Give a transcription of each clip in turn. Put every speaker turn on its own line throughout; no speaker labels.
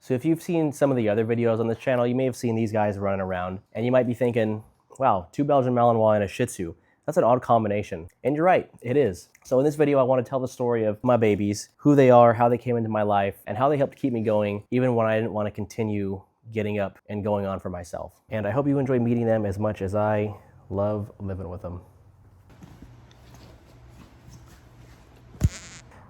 So if you've seen some of the other videos on this channel, you may have seen these guys running around, and you might be thinking, wow, 2 Belgian Malinois and a Shih Tzu. That's an odd combination. And you're right, it is. So in this video, I want to tell the story of my babies, who they are, how they came into my life, and how they helped keep me going, even when I didn't want to continue getting up and going on for myself. And I hope you enjoy meeting them as much as I love living with them.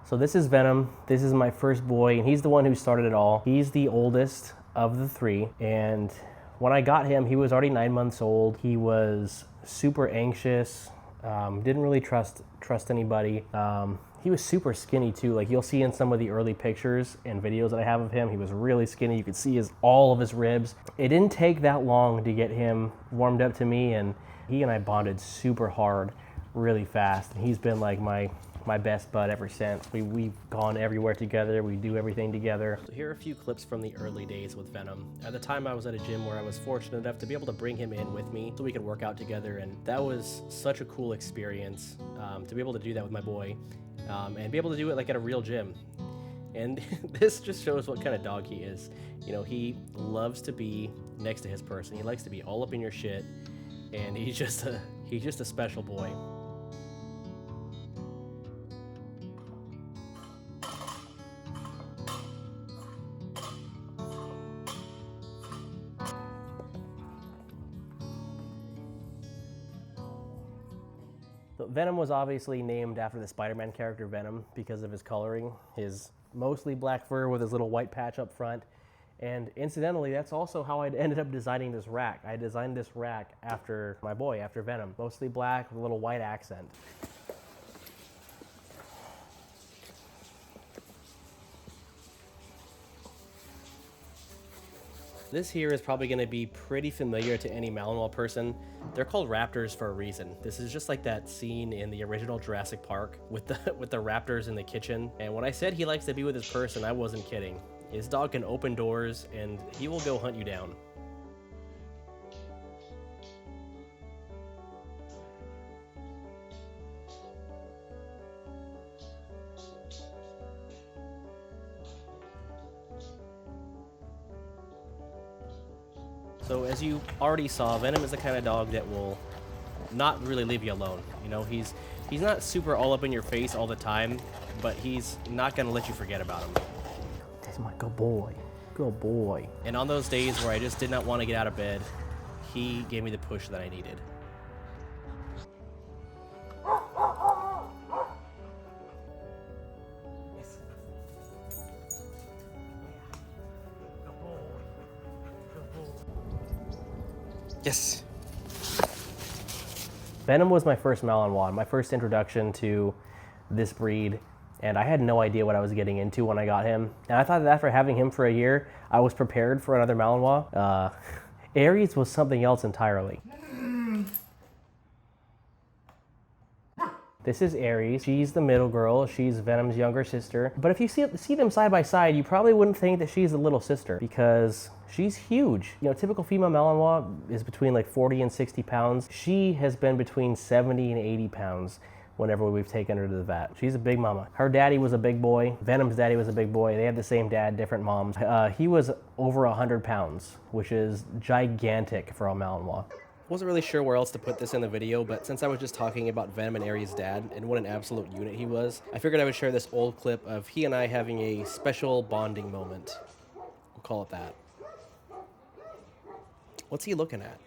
So this is Venom. This is my first boy, and he's the one who started it all. He's the oldest of the three, and when I got him, he was already 9 months old. He was super anxious, didn't really trust anybody. He was super skinny too. Like you'll see in some of the early pictures and videos that I have of him, he was really skinny. You could see all of his ribs. It didn't take that long to get him warmed up to me, and he and I bonded super hard, really fast. And he's been like my best bud ever since. We've gone everywhere together. We do everything together. So here are a few clips from the early days with Venom. At the time, I was at a gym where I was fortunate enough to be able to bring him in with me so we could work out together, and that was such a cool experience to be able to do that with my boy and be able to do it like at a real gym. And this just shows what kind of dog he is. You know, he loves to be next to his person. He likes to be all up in your shit, and he's just a special boy. So Venom was obviously named after the Spider-Man character Venom because of his coloring, his mostly black fur with his little white patch up front. And incidentally, that's also how I ended up designing this rack. I designed this rack after my boy, after Venom. Mostly black with a little white accent. This here is probably going to be pretty familiar to any Malinois person. They're called raptors for a reason. This is just like that scene in the original Jurassic Park with the raptors in the kitchen. And when I said he likes to be with his person, I wasn't kidding. His dog can open doors and he will go hunt you down. So as you already saw, Venom is the kind of dog that will not really leave you alone. You know, he's not super all up in your face all the time, but he's not gonna let you forget about him. That's my good boy. Good boy. And on those days where I just did not want to get out of bed, he gave me the push that I needed. Yes. Venom was my first Malinois, my first introduction to this breed, and I had no idea what I was getting into when I got him. And I thought that after having him for a year, I was prepared for another Malinois. Aries was something else entirely. This is Aries. She's the middle girl. She's Venom's younger sister. But if you see them side by side, you probably wouldn't think that she's the little sister because she's huge. You know, typical female Malinois is between like 40 and 60 pounds. She has been between 70 and 80 pounds whenever we've taken her to the vet. She's a big mama. Her daddy was a big boy. Venom's daddy was a big boy. They had the same dad, different moms. He was over 100 pounds, which is gigantic for a Malinois. Wasn't really sure where else to put this in the video, but since I was just talking about Venom and Aries' dad and what an absolute unit he was, I figured I would share this old clip of he and I having a special bonding moment. We'll call it that. What's he looking at?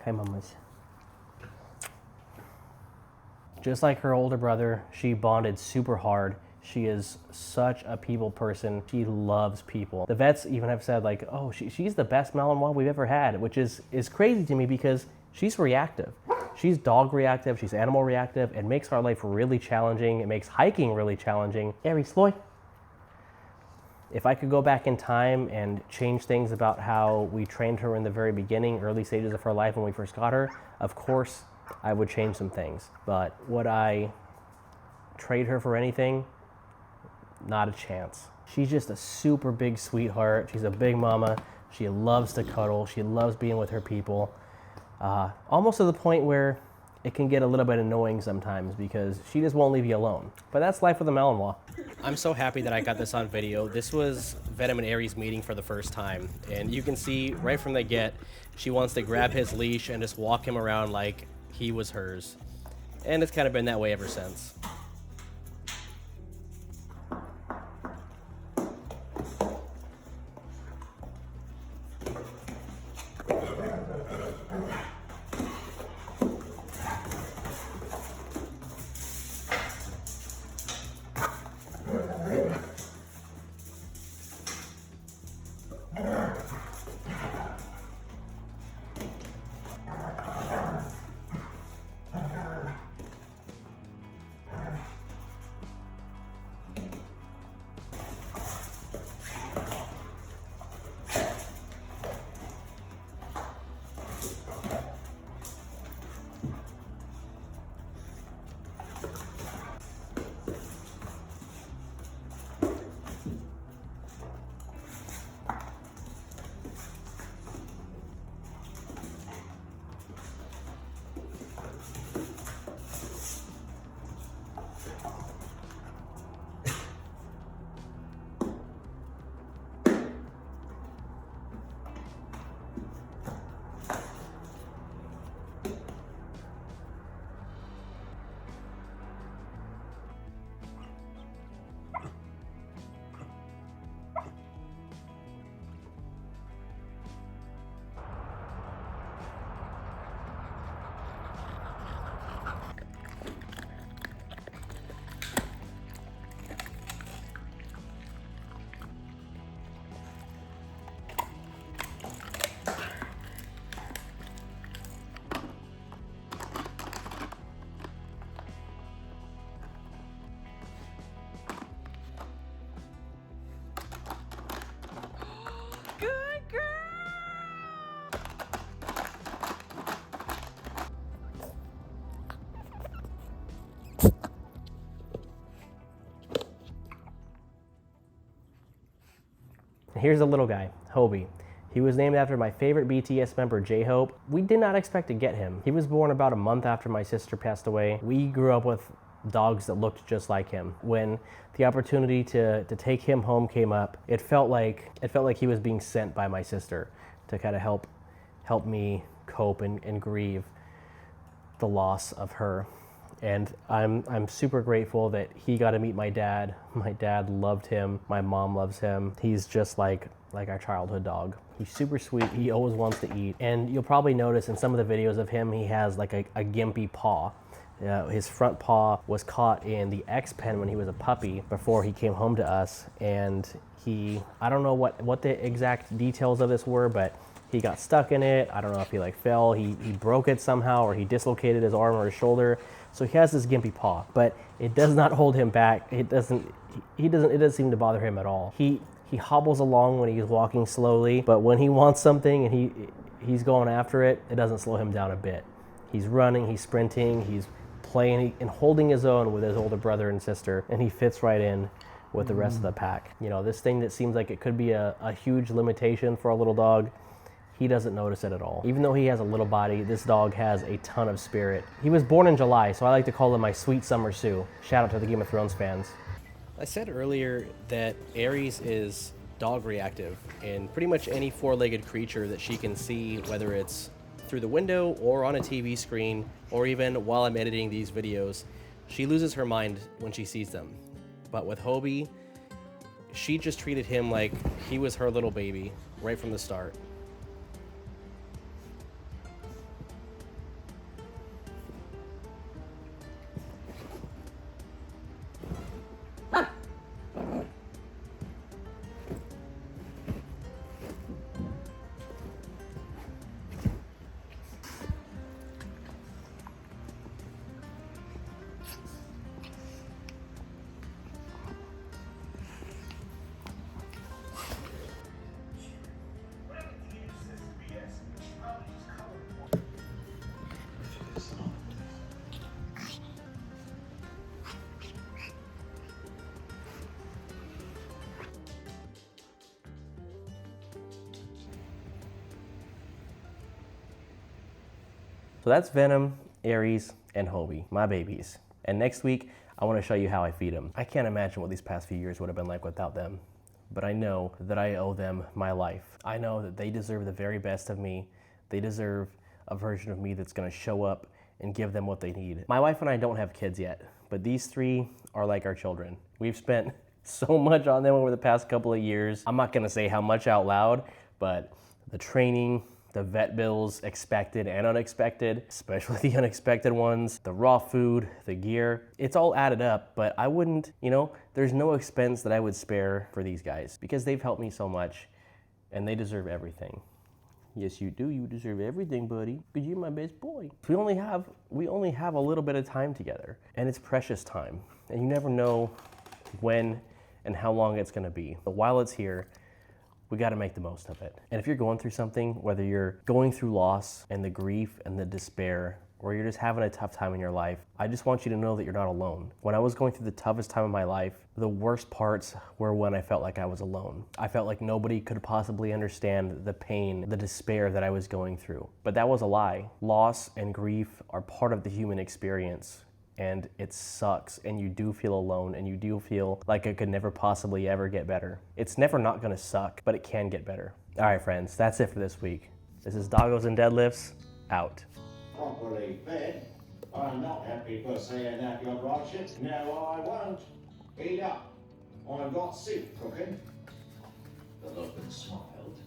Hi, mamas. Just like her older brother, she bonded super hard. She is such a people person. She loves people. The vets even have said like, oh, she's the best Malinois we've ever had, which is crazy to me because she's reactive. She's dog reactive, she's animal reactive. It makes our life really challenging. It makes hiking really challenging. Aries, boy. If I could go back in time and change things about how we trained her in the very beginning, early stages of her life when we first got her, of course I would change some things. But would I trade her for anything? Not a chance. She's just a super big sweetheart. She's a big mama. She loves to cuddle. She loves being with her people. Almost to the point where it can get a little bit annoying sometimes because she just won't leave you alone. But that's life with a Malinois. I'm so happy that I got this on video. This was Venom and Aries meeting for the first time. And you can see right from the get, she wants to grab his leash and just walk him around like he was hers. And it's kind of been that way ever since. Here's the little guy, Hobi. He was named after my favorite BTS member, J-Hope. We did not expect to get him. He was born about a month after my sister passed away. We grew up with dogs that looked just like him. When the opportunity to take him home came up, it felt like he was being sent by my sister to kind of help me cope and grieve the loss of her. And I'm super grateful that he got to meet my dad. My dad loved him. My mom loves him. He's just like our childhood dog. He's super sweet. He always wants to eat. And you'll probably notice in some of the videos of him, he has like a gimpy paw. His front paw was caught in the X pen when he was a puppy before he came home to us. And I don't know what the exact details of this were, but he got stuck in it. I don't know if he like fell, he broke it somehow, or he dislocated his arm or his shoulder. So he has this gimpy paw, but it does not hold him back. It doesn't seem to bother him at all. He hobbles along when he's walking slowly, but when he wants something and he's going after it, it doesn't slow him down a bit. He's running, he's sprinting, he's playing and holding his own with his older brother and sister, and he fits right in with the rest of the pack. You know, this thing that seems like it could be a huge limitation for a little dog, he doesn't notice it at all. Even though he has a little body, this dog has a ton of spirit. He was born in July, so I like to call him my sweet summer Sue. Shout out to the Game of Thrones fans. I said earlier that Aries is dog reactive, and pretty much any four-legged creature that she can see, whether it's through the window or on a TV screen, or even while I'm editing these videos, she loses her mind when she sees them. But with Hobi, she just treated him like he was her little baby right from the start. So that's Venom. Aries, and Hobi, my babies. And next week, I want to show you how I feed them. I can't imagine what these past few years would have been like without them, but I know that I owe them my life. I know that they deserve the very best of me. They deserve a version of me that's going to show up and give them what they need. My wife and I don't have kids yet, but these three are like our children. We've spent so much on them over the past couple of years. I'm not going to say how much out loud, but the training, the vet bills, expected and unexpected, especially the unexpected ones, the raw food, the gear, it's all added up, but I wouldn't, there's no expense that I would spare for these guys because they've helped me so much and they deserve everything. Yes, you do. You deserve everything, buddy, because you're my best boy. We only have a little bit of time together, and it's precious time, and you never know when and how long it's going to be. But while it's here, we got to make the most of it. And if you're going through something, whether you're going through loss and the grief and the despair, or you're just having a tough time in your life, I just want you to know that you're not alone. When I was going through the toughest time of my life, the worst parts were when I felt like I was alone. I felt like nobody could possibly understand the pain, the despair that I was going through. But that was a lie. Loss and grief are part of the human experience, and it sucks, and you do feel alone, and you do feel like it could never possibly ever get better. It's never not gonna suck, but it can get better. All right, friends, that's it for this week. This is Doggos and Deadlifts, out.
Properly fed. I'm not happy for saying that, your lordship. No, I won't. Eat up. I've got soup cooking. The lookman smiled.